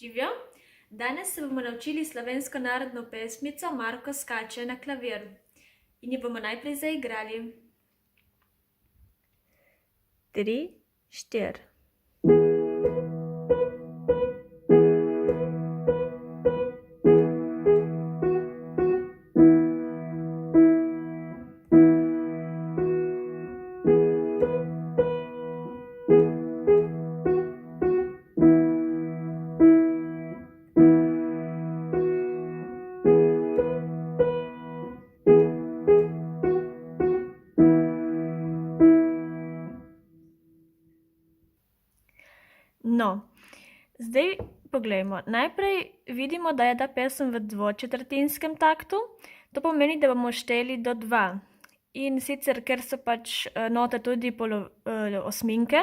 Živjo! Danes se bomo naučili slovensko narodno pesmico Marko skače na klavir in jo bomo najprej zaigrali. 3, 4. No, zdaj poglejmo. Najprej vidimo, da je ta pesem v dvočetrtinskem taktu. To pomeni, da bomo šteli do 2. In sicer, ker so pač note tudi osminke,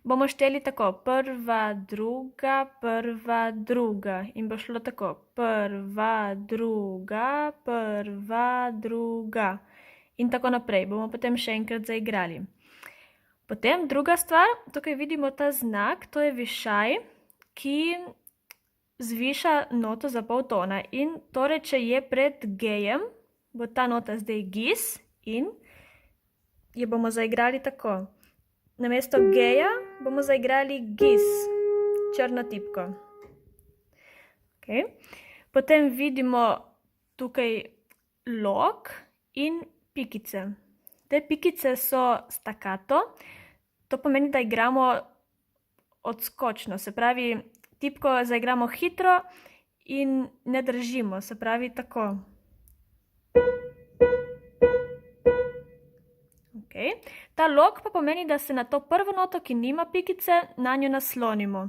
bomo šteli tako: prva, druga, prva, druga. In bo šlo tako: prva, druga, prva, druga. In tako naprej. Bomo potem še enkrat zaigrali. Potem druga stvar, tukaj vidimo ta znak, to je višaj, ki zviša noto za pol tona. In torej, če je pred gejem, bo ta nota zdaj gis in jo bomo zaigrali tako. Namesto geja bomo zaigrali gis, črno tipko. Okay. Potem vidimo tukaj lok in pikice. Te pikice so staccato. To pomeni, da igramo odskočno, se pravi, tipko zaigramo hitro in ne držimo, se pravi tako. Okay. Ta lok pa pomeni, da se na to prvo noto, ki nima pikice, na njo naslonimo.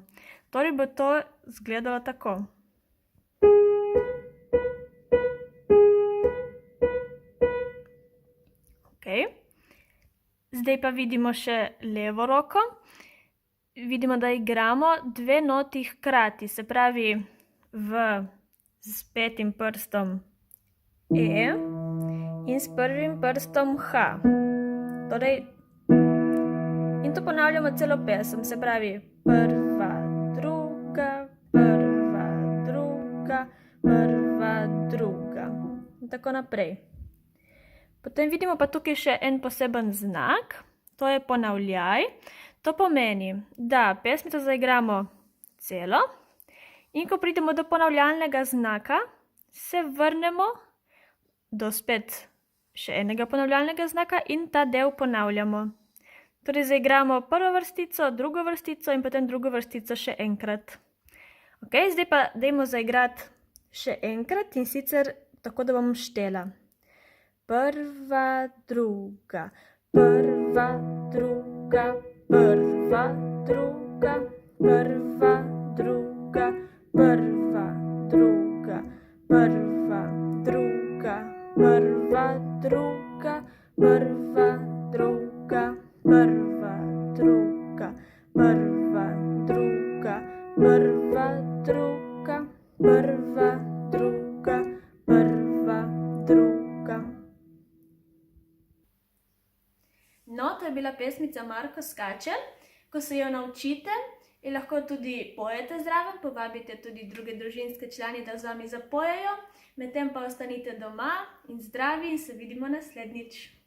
Torej bo to izgledalo tako. Okay. Zdaj pa vidimo še levo roko. Vidimo, da igramo 2 noti hkrati, se pravi s 5. prstom E in s 1. prstom H. Torej, in to ponavljamo celo pesem, se pravi prva, druga, prva, druga, prva, druga. In tako naprej. Potem vidimo pa tukaj še en poseben znak, to je ponavljaj. To pomeni, da pesmico zaigramo celo in ko pridemo do ponavljalnega znaka, se vrnemo do spet še enega ponavljalnega znaka in ta del ponavljamo. Torej zaigramo prvo vrstico, drugo vrstico in potem drugo vrstico še enkrat. Ok, zdaj pa dajmo zaigrati še enkrat in sicer tako, da bom štela. Prva, druga, prva, druga, prva, druga, prva, druga, prva, druga, prva, druga, prva, druga, prva, druga, prva, druga, prva, druga, prva, druga, prva, druga, prva, druga. No, to je bila pesmica Marko skače. Ko se jo naučite in lahko tudi pojete zraven, povabite tudi druge družinske člani, da z vami zapojejo. Medtem pa ostanite doma in zdravi in se vidimo naslednjič.